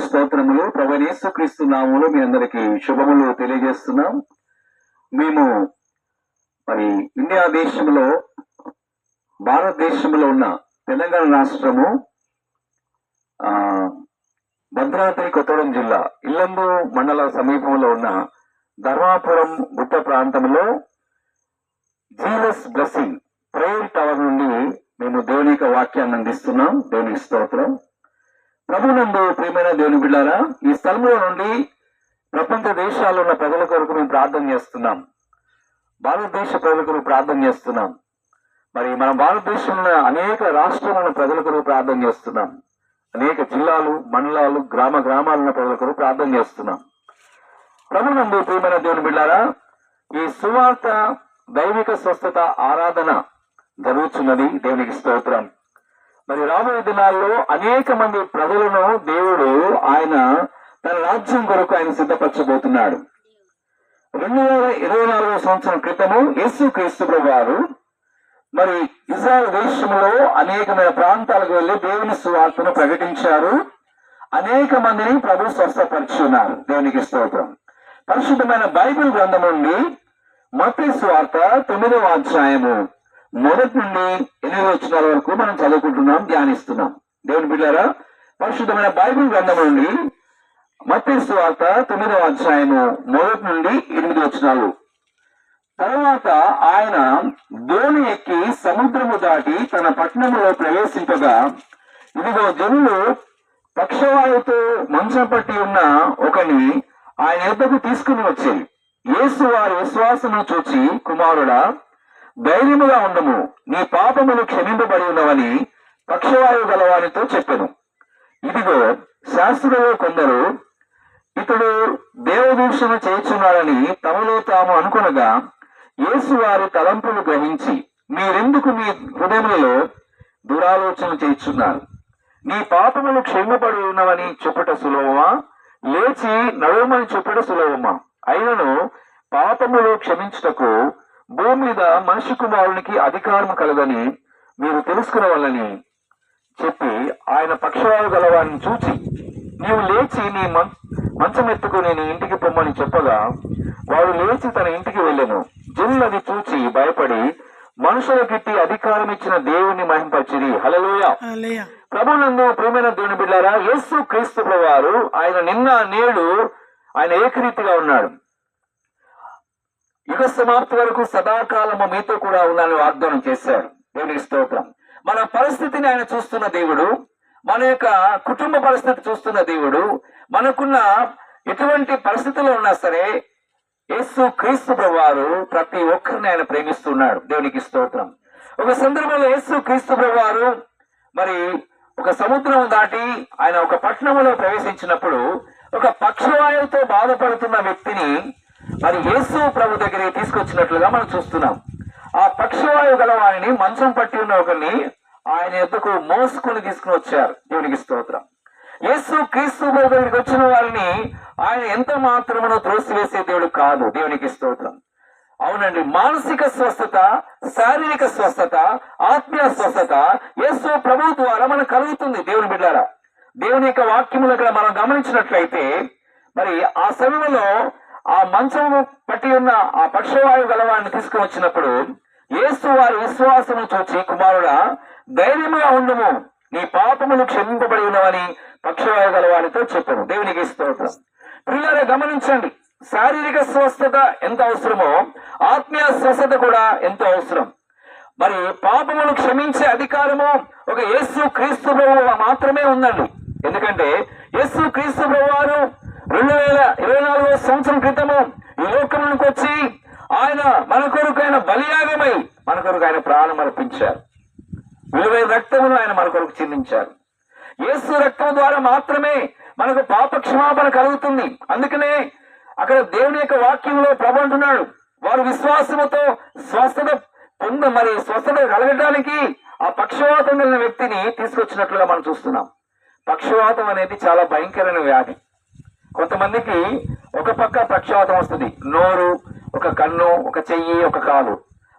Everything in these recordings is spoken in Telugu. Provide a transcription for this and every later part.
స్తోత్రములు. ప్రభువైన యేసుక్రీస్తు నామములో మీ అందరికీ శుభములు తెలియజేస్తున్నాం. మేము మరి ఇండియా దేశంలో, భారతదేశంలో ఉన్న తెలంగాణ రాష్ట్రము భద్రాద్రి కొత్తగూడెం జిల్లా ఇల్లందు మండల సమీపంలో ఉన్న ధర్మాపురం గుట్ట ప్రాంతంలో జీసస్ బ్లెస్సింగ్ ప్రేయర్ టవర్ నుండి మేము దేవుని యొక్క వాక్యాన్ని అందిస్తున్నాం. దేవునికి స్తోత్రం. ప్రభునందు ప్రియమైన దేవుని బిడ్డారా, ఈ స్థలంలో నుండి ప్రపంచ దేశాల్లో ఉన్న ప్రజల కొరకు మేము ప్రార్థన చేస్తున్నాం. భారతదేశ ప్రజల కొరకు ప్రార్థన చేస్తున్నాం. మరి మన భారతదేశంలో అనేక రాష్ట్రాల ప్రజల కొరకు ప్రార్థన చేస్తున్నాం. అనేక జిల్లాలు, మండలాలు, గ్రామాలున్న ప్రజల కొరకు ప్రార్థన చేస్తున్నాం. ప్రభునందు ప్రియమైన దేవుని బిడ్డారా, ఈ సువార్త దైవిక స్వస్థత ఆరాధన జరుగుతున్నది. దేవునికి స్తోత్రం. మరి రాబోయే దినాల్లో అనేక మంది ప్రజలను దేవుడు ఆయన తన రాజ్యం కొరకు ఆయన సిద్ధపరచబోతున్నాడు. 2024 సంవత్సరం క్రితము యేసుక్రీస్తు ప్రభువారు మరి ఇజ్రాయెల్ దేశంలో అనేకమైన ప్రాంతాలకు వెళ్లి దేవుని సువార్తను ప్రకటించారు. అనేక మందిని ప్రభు స్వస్థపరుచున్నారు. దేవునికి స్తోత్రం. పరిశుద్ధమైన బైబిల్ గ్రంథం నుండి మత్తయి సువార్త 9వ అధ్యాయము 1 నుండి 8 వచనాల వరకు మనం చదువుకుంటున్నాం, ధ్యానిస్తున్నాం. దేవుని బిడ్డారా, పరిశుద్ధమైన బైబిల్ గ్రంథం నుండి మత్తయి సువార్త 9వ అధ్యాయము 1 నుండి 8 వచనాలు. తర్వాత ఆయన దోణి ఎక్కి సముద్రము దాటి తన పట్టణంలో ప్రవేశింపగా, ఇదిగో జనులు పక్షవాయువుతో మంచం పట్టి ఉన్న ఒకని ఆయన యొద్దకు తీసుకుని వచ్చేది. యేసు వారి విశ్వాసమును చూచి, కుమారుడా, ధైర్యముగా ఉండము, నీ పాపములు క్షమింపబడి ఉన్నవని పక్షవాయువు గలవానితో చెప్పెను. ఇదిగో శాస్త్రులలో కొందరు ఇతడు దేవదూషణ చేయుచున్నాడని తమలో తాము అనుకొనగా, యేసు వారి తలంపులు గ్రహించి, మీరెందుకు మీ హృదయములలో దురాలోచన చేయుచున్నారు? నీ పాపములు క్షమింపబడి ఉన్నవని చెప్పుట సులభమా, లేచి నడవమని చెప్పుట సులభమా? అయినను పాపములు క్షమించుటకు భూమి మీద మనిషి కుమారునికి అధికారం కలదని మీరు తెలుసుకునవలని చెప్పి, ఆయన పక్షవాయువు గలవారిని చూచి, నీవు లేచి నీ మంచం ఎత్తుకుని నీ ఇంటికి పొమ్మని చెప్పగా, వాడు లేచి తన ఇంటికి వెళ్ళెను. జనులు అది చూచి భయపడి మనుషులకిట్టి అధికారం ఇచ్చిన దేవుని మహింపరిచిరి. హల్లెలూయా. ప్రభునందు ప్రియమైన దేవుని బిడ్డారా, యేసు క్రీస్తు ప్రభువారు ఆయన నిన్న నేడు ఆయన ఏకరీతిగా ఉన్నాడు. యుగ సమాప్తి వరకు సదాకాలము మీతో కూడా ఉన్నానని వాగ్దానం చేశాడు. దేవునికి స్తోత్రం. మన పరిస్థితిని ఆయన చూస్తున్న దేవుడు, మన యొక్క కుటుంబ పరిస్థితి చూస్తున్న దేవుడు. మనకున్న ఎటువంటి పరిస్థితుల్లో ఉన్నా సరే యేసు క్రీస్తు ప్రభువారు ప్రతి ఒక్కరిని ఆయన ప్రేమిస్తున్నాడు. దేవునికి స్తోత్రం. ఒక సందర్భంలో యేసు క్రీస్తు ప్రభువారు మరి ఒక సముద్రం దాటి ఆయన ఒక పట్టణంలో ప్రవేశించినప్పుడు ఒక పక్షవాయువుతో బాధపడుతున్న వ్యక్తిని మరి యేసు ప్రభు దగ్గరికి తీసుకొచ్చినట్లుగా మనం చూస్తున్నాం. ఆ పక్షవాయువు గలవారిని మంచం పట్టి ఉన్న ఒకరిని ఆయన యొద్దకు మోసుకుని తీసుకుని వచ్చారు. దేవునికి స్తోత్రం. యేసు క్రీస్తు ప్రభు దగ్గరికి వచ్చిన వారిని ఆయన ఎంత మాత్రమునో త్రోసివేసే దేవుడు కాదు. దేవునికి స్తోత్రం. అవునండి, మానసిక స్వస్థత, శారీరక స్వస్థత, ఆత్మీయ స్వస్థత యేసు ప్రభు ద్వారా మనకు కలుగుతుంది. దేవుని బిడ్డారా, దేవుని యొక్క వాక్యములు ఇక్కడ మనం గమనించినట్లయితే మరి ఆ సమయంలో ఆ మంచము పట్టి ఉన్న ఆ పక్షవాయువు గలవాడిని తీసుకుని వచ్చినప్పుడు యేసు వారి విశ్వాసము చూచి, కుమారుడా, ధైర్యముగా ఉండుము, నీ పాపములు క్షమింపబడి ఉన్నవని పక్షవాయువు గలవాడితో చెప్పాను. దేవునికి స్తోత్రం. పిల్లలు గమనించండి, శారీరక స్వస్థత ఎంత అవసరమో ఆత్మీయ స్వస్థత కూడా ఎంతో అవసరం. మరి పాపములు క్షమించే అధికారము ఒక యేసు క్రీస్తు ప్రభువు మాత్రమే ఉందండి. ఎందుకంటే యేసు క్రీస్తు ప్రభు వారు 2024 సంవత్సరం క్రితము ఈ లోకంలోకి వచ్చి ఆయన మన కొరకు ఆయన బలియాగమై మన కొరకు ఆయన ప్రాణం అర్పించారు. విలువైన రక్తమును ఆయన మన కొరకు చెల్లించారు. యేసు రక్తం ద్వారా మాత్రమే మనకు పాప క్షమాపణ కలుగుతుంది. అందుకనే అక్కడ దేవుని యొక్క వాక్యంలో ప్రభు అంటున్నాడు, వారు విశ్వాసముతో స్వస్థత స్వస్థత కలగడానికి ఆ పక్షవాతం కలిగిన వ్యక్తిని తీసుకొచ్చినట్లుగా మనం చూస్తున్నాం. పక్షవాతం అనేది చాలా భయంకరమైన వ్యాధి. కొంతమందికి ఒక పక్క పక్షవాతం వస్తుంది, నోరు, ఒక కన్ను, ఒక చెయ్యి, ఒక కాలు,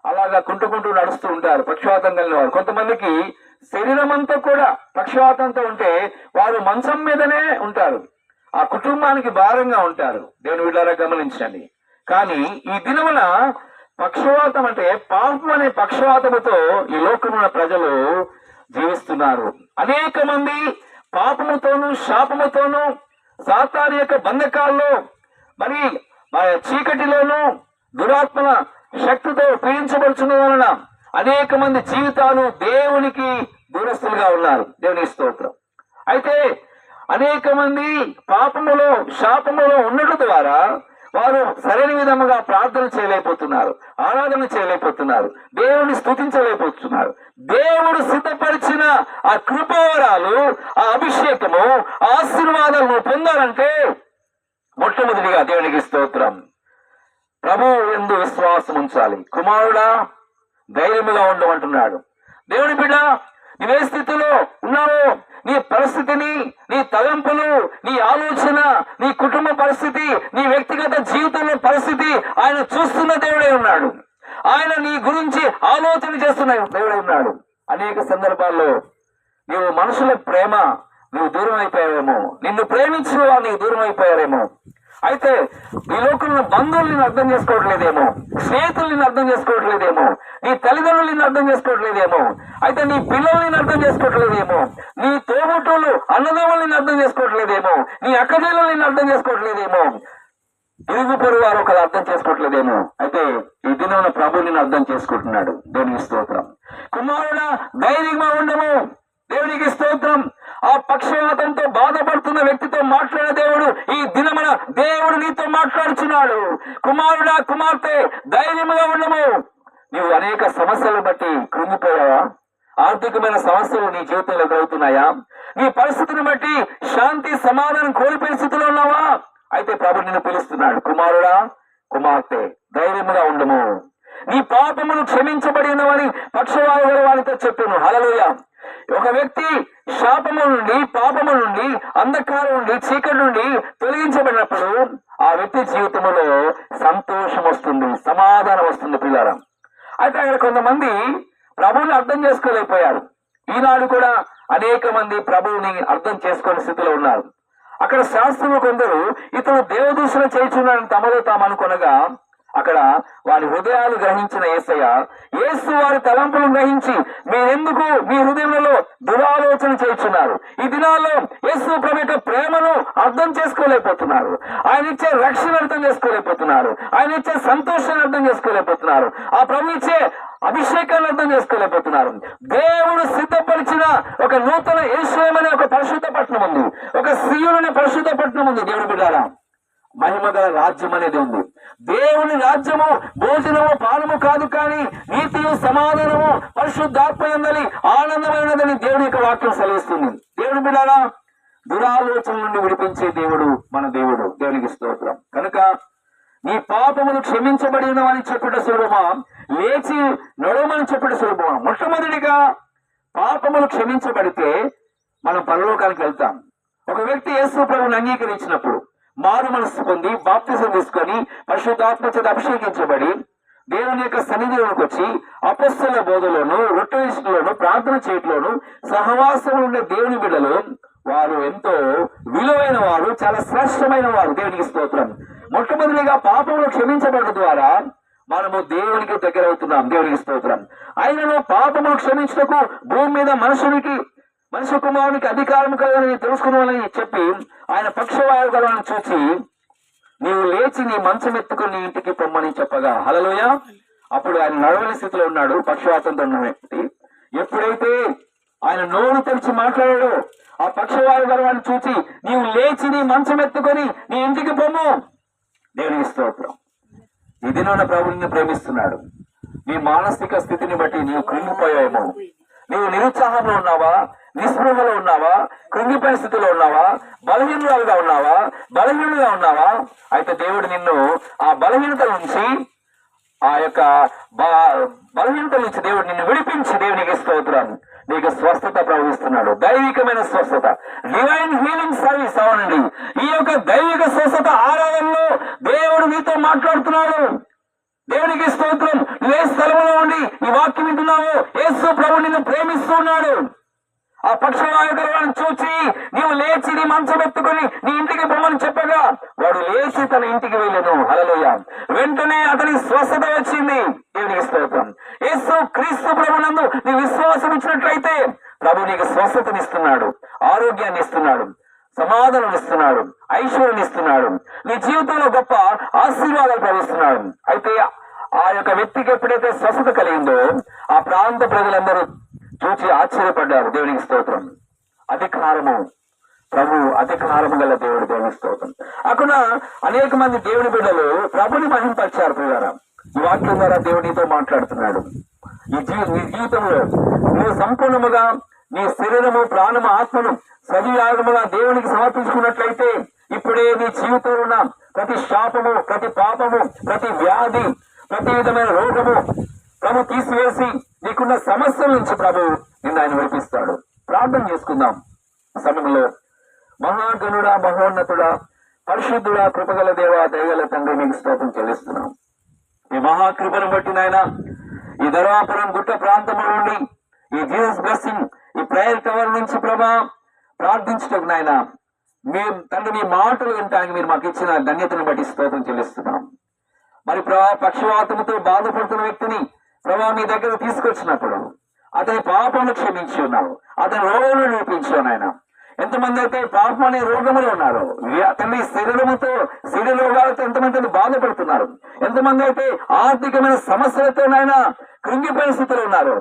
అలాగా కుంటుకుంటూ నడుస్తూ ఉంటారు పక్షవాతం కలిగిన వారు. కొంతమందికి శరీరం అంతా కూడా పక్షవాతంతో ఉంటే వారు మంచం మీదనే ఉంటారు, ఆ కుటుంబానికి భారంగా ఉంటారు. దేవుని వీళ్ళారా గమనించండి. కానీ ఈ దినమున పక్షవాతం అంటే పాపం అనే పక్షవాతముతో ఈ లోకమున ప్రజలు జీవిస్తున్నారు. అనేక మంది పాపముతోనూ శాపముతోనూ సాతాను యొక్క బంధకాల్లో మరి చీకటిలోనూ దురాత్మల శక్తితో పీడించబడుచున్న వలన అనేక మంది జీవితాలు దేవునికి దూరస్తులుగా ఉన్నారు. దేవునికి స్తోత్రం. అయితే అనేక మంది పాపములో శాపములో ఉండడం ద్వారా వారు సరైన విధముగా ప్రార్థన చేయలేకపోతున్నారు, ఆరాధన చేయలేకపోతున్నారు, దేవుని స్తుతించలేకపోతున్నారు. దేవుడు సిద్ధపరిచిన ఆ కృపావరాలు, ఆ అభిషేకము, ఆశీర్వాదాలను పొందాలంటే మొట్టమొదటిగా దేవునికి స్తోత్రం, ప్రభువు యందు విశ్వాసం ఉంచాలి. కుమారుడా ధైర్యముగా ఉండమంటున్నాడు. దేవుని బిడ్డ, నీవే స్థితిలో ఉన్నావో నీ పరిస్థితిని, నీ తలంపులు, నీ ఆలోచన, నీ కుటుంబ పరిస్థితి, నీ వ్యక్తిగత జీవితంలో పరిస్థితి ఆయన చూస్తున్న దేవుడే ఉన్నాడు. ఆయన నీ గురించి ఆలోచన చేస్తున్న దేవుడే ఉన్నాడు. అనేక సందర్భాల్లో నీవు మనుషుల ప్రేమ నువ్వు దూరం అయిపోయావేమో, నిన్ను ప్రేమించిన వారు నీకు దూరం అయిపోయారేమో. అయితే ఈ లోకంలో బంధువులు నిన్ను అర్థం చేసుకోవట్లేదేమో, స్నేహితులు నిన్ను అర్థం చేసుకోవట్లేదేమో, నీ తల్లిదండ్రులు నిన్ను అర్థం చేసుకోవట్లేదేమో, అయితే నీ పిల్లలు నిన్ను అర్థం చేసుకోవట్లేదేమో, నీ తోబుట్టువులు అన్నదమ్ములు నిన్ను అర్థం చేసుకోవట్లేదేమో, నీ అక్కజల్లు నిన్ను అర్థం చేసుకోవట్లేదేమో, ఇరుగు పొరుగు వారు ఒకరు అర్థం చేసుకోవట్లేదేమో. అయితే ఈ దినం ప్రభు నిన్ను అర్థం చేసుకుంటున్నాడు. దేవునికి స్తోత్రం. కుమారుడా ధైర్యంగా ఉండము. దేవునికి స్తోత్రం. ఆ పక్షవాతంతో బాధపడుతున్న వ్యక్తితో మాట్లాడే దేవుడు ఈ దినమున దేవుడు నీతో మాట్లాడుచున్నాడు. కుమారుడా కుమార్తె ధైర్యముగా ఉండము. నీవు అనేక సమస్యలను బట్టి కృంగిపోయావా? ఆర్థికమైన సమస్యలు నీ జీవితంలో ఎదురవుతున్నాయా? నీ పరిస్థితిని బట్టి శాంతి సమాధానం కోల్పోయే స్థితిలో ఉన్నావా? అయితే ప్రభు నిన్ను పిలుస్తున్నాడు. కుమారుడా కుమార్తె ధైర్యముగా ఉండము. నీ పాపములు క్షమించబడినవని పక్షవాయు వారితో చెప్పాను. హల్లెలూయా. ఒక వ్యక్తి శాపము నుండి, పాపము నుండి, అంధకారం నుండి, చీకటి నుండి తొలగించబడినప్పుడు ఆ వ్యక్తి జీవితంలో సంతోషం వస్తుంది, సమాధానం వస్తుంది. పిల్లరా, అయితే అక్కడ కొంతమంది ప్రభువుని అర్థం చేసుకోలేకపోయారు. ఈనాడు కూడా అనేక మంది ప్రభువుని అర్థం చేసుకునే స్థితిలో ఉన్నారు. అక్కడ శాస్త్రులు కొందరు ఇతను దేవదూషణ చేయుచున్నాడని తమలో తాము అనుకొనగా అక్కడ వారి హృదయాలు గ్రహించిన యేసయ్య, యేసు వారి తలంపులు గ్రహించి మీరెందుకు మీ హృదయంలో దురాలోచన చేస్తున్నారు? ఈ దినాల్లో యేసు ప్రభు యొక్క ప్రేమను అర్థం చేసుకోలేకపోతున్నారు. ఆయన ఇచ్చే రక్షణ అర్థం చేసుకోలేకపోతున్నారు. ఆయన ఇచ్చే సంతోషాన్ని అర్థం చేసుకోలేకపోతున్నారు. ఆ ప్రభు ఇచ్చే అభిషేకాన్ని అర్థం చేసుకోలేకపోతున్నారు. దేవుడు సిద్ధపరిచిన ఒక నూతన యెరూషలేము అనే ఒక పరిశుద్ధ పట్టణం ఉంది, ఒక సీయోను అనే పరిశుద్ధ పట్టణం ఉంది. దేవుడు బిడ్డారా, మహిమగల రాజ్యం అనేది ఉంది. దేవుని రాజ్యము భోజనము పానము కాదు, కానీ నీతియు సమాధానము పరిశుద్ధాత్మ యందలి ఆనందమైనదని దేవుని యొక్క వాక్యం సెలవిస్తుంది. దేవుని బిడ్డారా, దురాలోచన నుండి విడిపించే దేవుడు మన దేవుడు. దేవునికి స్తోత్రం. కనుక నీ పాపములు క్షమించబడినవని చెప్పుట సులభమా, లేచి నడవమని చెప్పుట సులభమా? మొట్టమొదటిగా పాపములు క్షమించబడితే మనం పరలోకానికి వెళ్తాం. ఒక వ్యక్తి యేసు ప్రభువుని అంగీకరించినప్పుడు, మారు మనసు పొంది బాప్తిసం తీసుకొని పరిశుద్ధాత్మ చేత అభిషేకించబడి దేవుని యొక్క సన్నిధిలోకి వచ్చి అపొస్తలుల బోధలోను, రొట్టె విషయంలోను, ప్రార్థన చేయట్లోను సహవాసం ఉండే దేవుని బిడ్డలు వారు ఎంతో విలువైన వారు, చాలా శ్రేష్టమైన వారు. దేవునికి స్తోత్రం. మొట్టమొదటిగా పాపములు క్షమించబడడం ద్వారా మనము దేవునికి దగ్గర అవుతున్నాం. దేవునికి స్తోత్రం. ఆయనను పాపములు క్షమించటకు భూమి మీద మనుష్య కుమారునికి అధికారం కలని తెలుసుకున్నానని చెప్పి ఆయన పక్షవాయువు గలని చూసి నీవు లేచి నీ మంచం ఎత్తుకుని నీ ఇంటికి పొమ్మని చెప్పగా, హల్లెలూయా. అప్పుడు ఆయన నడవని స్థితిలో ఉన్నాడు, పక్షవాతంతో ఉన్న వ్యక్తి. ఎప్పుడైతే ఆయన నోరు తెరిచి మాట్లాడాడో ఆ పక్షవాయు గర్వాన్ని చూసి నీవు లేచి నీ మంచం ఎత్తుకొని నీ ఇంటికి పొమ్ము. దేవునికి స్తోత్రం. ఈ దినాన ప్రభువుని ప్రేమిస్తున్నాడు. నీ మానసిక స్థితిని బట్టి నీవు కృంగిపోయావేమో, నీవు నిరుత్సాహంలో ఉన్నావా, నిస్పృహలో ఉన్నావా, కృంగిపోయిన స్థితిలో ఉన్నావా, బలహీనులుగా ఉన్నావా? అయితే దేవుడు నిన్ను ఆ బలహీనత నుంచి, ఆ యొక్క బలహీనత నుంచి దేవుడు నిన్ను విడిపించి దేవునికి స్తోత్రం నీకు స్వస్థత ప్రవహిస్తున్నాడు. దైవికమైన స్వస్థత, డివైన్ హీలింగ్ సర్వీస్. అవునండి, ఈ యొక్క దైవిక స్వస్థత ఆరాధనలో దేవుడు నీతో మాట్లాడుతున్నాడు. దేవునికి స్తోత్రం. ఏ స్థలంలో ఉండి ఈ వాక్యం వింటున్నావో యేసు ప్రభు నిన్ను ప్రేమిస్తూ ఉన్నాడు. ఆ పక్షవాయువులను చూచి నీవు లేచి నీ మంచం ఎత్తుకొని నీ ఇంటికి పొమ్మని చెప్పగా వాడు లేచి తన ఇంటికి వెళ్ళను. హల్లెలూయా. వెంటనే అతనికి స్వస్థత వచ్చింది. దేవునికి స్తోత్రం. యేసు క్రీస్తు ప్రభునందు నీ విశ్వాసం ఇచ్చినట్లయితే ప్రభు నీకు స్వస్థతనిస్తున్నాడు, ఆరోగ్యాన్ని ఇస్తున్నాడు, సమాధానం ఇస్తున్నాడు, ఐశ్వర్యం ఇస్తున్నాడు, నీ జీవితంలో గొప్ప ఆశీర్వాదాలు ప్రవహిస్తున్నాడు. అయితే ఆ యొక్క వ్యక్తికి ఎప్పుడైతే స్వస్థత కలిగిందో ఆ ప్రాంత ప్రజలందరూ చూచి ఆశ్చర్యపడ్డారు. దేవునికి స్తోత్రం. అధికారము ప్రభు, అధికారము గల దేవుడు. దేవునికి స్తోత్రం. అక్కడ అనేక మంది దేవుని బిడ్డలు ప్రభుని మహింపరిచారు. ప్రియులారా, ఈ వాక్యం ద్వారా దేవునితో మాట్లాడుతున్నాడు. నీ జీవితంలో నువ్వు సంపూర్ణముగా నీ శరీరము, ప్రాణము, ఆత్మను సజీయాగముగా దేవునికి సమర్పించుకున్నట్లయితే ఇప్పుడే నీ జీవితంలో ఉన్న ప్రతి శాపము, ప్రతి పాపము, ప్రతి వ్యాధి, ప్రతి విధమైన రోగము ప్రభు తీసివేసి నీకున్న సమస్యల నుంచి ప్రభు నిన్ను ఆయన విడిపిస్తాడు. ప్రార్థన చేసుకుందాం సమయంలో. మహాగణుడా, మహోన్నతుడా, పరిశుద్ధుడా, కృపగల దేవా, దయగల తండ్రి, మీకు స్తోత్రం చెల్లిస్తున్నాం. ఈ మహాకృపను బట్టి నాయన ఈ ధర్మాపురం గుట్ట ప్రాంతంలో నుండి ఈ జీసస్ బ్లెస్సింగ్ ఈ ప్రేయర్ టవర్ నుంచి ప్రభా ప్రార్థించటం నాయన మేము తండ్రి మీ మాటలు వినటానికి మీరు మాకు ఇచ్చిన ధన్యతను బట్టి స్తోత్రం చెల్లిస్తున్నాం. మరి ప్రభా పక్షవాతముతో బాధపడుతున్న వ్యక్తిని ప్రభా మీ దగ్గర తీసుకొచ్చినప్పుడు అతని పాపమును క్షమించి ఉన్నావు, అతని రోగమును నిరూపించావు నాయన. ఎంతమంది అయితే పాపం అనే రోగములు ఉన్నారు, అతని శరీర రోగాలతో ఎంతమంది బాధపడుతున్నారు, ఎంతమంది అయితే ఆర్థికమైన సమస్యలతో నాయన కృంగిపోయిన స్థితిలో ఉన్నారు,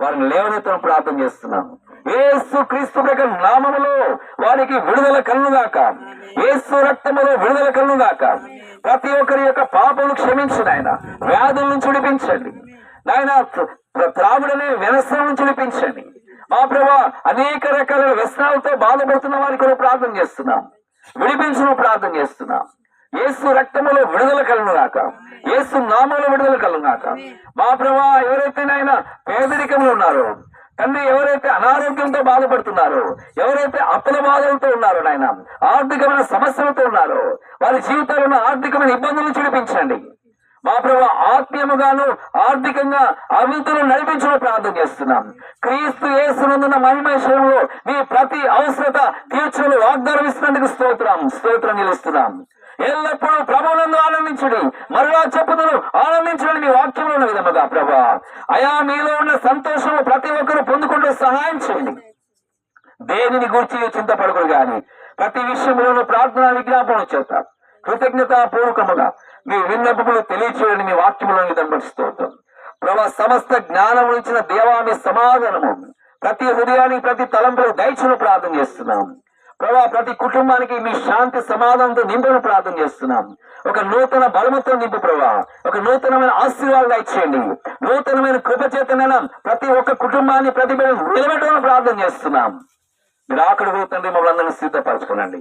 వారిని లేవనెత్తను ప్రార్థన చేస్తున్నాము. యేసు క్రీస్తు నామములో వారికి విడుదల కలుగుగాక, యేసు రక్తములో విడుదల కలుగుగాక. ప్రతి ఒక్కరి యొక్క పాపమును క్షమించు నాయన, వ్యాధుల నుంచి విడిపించండి నాయన, త్రాగుడనే వ్యసనం నుంచి విడిపించండి మా ప్రభా. అనేక రకాల వ్యసనాలతో బాధపడుతున్న వారికి కూడా ప్రార్థన చేస్తున్నాం, విడిపించడం ప్రార్థన చేస్తున్నాం. యేసు రక్తములో విడుదల కలుగుగాక, యేసు నామములో విడుదల కలుగుగాక మా ప్రభా. ఎవరైతే నాయన పేదరికంలో ఉన్నారో తండ్రి, ఎవరైతే అనారోగ్యంతో బాధపడుతున్నారో, ఎవరైతే అప్పుల బాధలతో ఉన్నారో నాయన, ఆర్థికమైన సమస్యలతో ఉన్నారో వారి జీవితాలను ఆర్థికమైన ఇబ్బందులను చూపించండి మా ప్రభు. ఆత్మీయముగాను ఆర్థికంగా అభివృద్ధిని నడిపించడం ప్రార్థన చేస్తున్నాం. క్రీస్తు యేసునందున్న మహిమేశ్వరంలో మీ ప్రతి అవసరత తీర్చులు వాగ్దానం ఇస్తున్నందుకు స్తోత్రం నిలుస్తున్నాం. ఎల్లప్పుడూ ప్రభువునందు ఆనందించుడి, మరలా చెప్పుదును ఆనందించడం మీ వాక్యంలో ఉన్న విధముగా ప్రభా. అయా మీలో ఉన్న సంతోషము ప్రతి ఒక్కరు పొందుకుంటూ సహాయం చేయండి. దేనిని గురించి చింతపడకూడదు గాని ప్రతి విషయంలోనూ ప్రార్థన విజ్ఞాపన చేత కృతజ్ఞత పూర్వకముగా మీ విన్నపములు తెలియచేయని మీ వాక్యములను విధంబడుస్తోంటాం ప్రభా. సమస్త జ్ఞానం ఇచ్చిన దేవా మీ సమాధానము ప్రతి హృదయానికి ప్రతి తలంపులు దయచును ప్రార్థన చేస్తున్నాం ప్రభా. ప్రతి కుటుంబానికి మీ శాంతి సమాధానంతో నింపును ప్రార్థన చేస్తున్నాం. ఒక నూతన బలముతో నింపు ప్రభా, ఒక నూతనమైన ఆశీర్వాదాలు దయచేయండి. నూతనమైన కృపచేతనైనా ప్రతి ఒక్క కుటుంబాన్ని ప్రతి నిలబెట్టమని ప్రార్థన చేస్తున్నాం. మీరు ఆకలి తండ్రి మమ్మల్ని అందరినీ సిద్ధపరచుకోనండి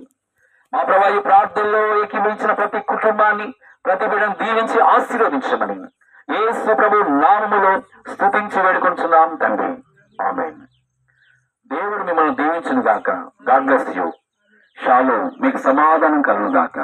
మా ప్రభా. ఈ ప్రార్థనలో ఏకీభవించిన ప్రతి కుటుంబాన్ని ప్రతి బిడ్డను దీవించి ఆశీర్వదించమని యేసు ప్రభు నామములో స్తుతించి వేడుకొంటున్నాం తండ్రి, ఆమేన్. దేవుడు మిమ్మల్ని దీవించును గాక. God bless you. షాలోమ్. మీకు సమాధానం కలుగును గాక.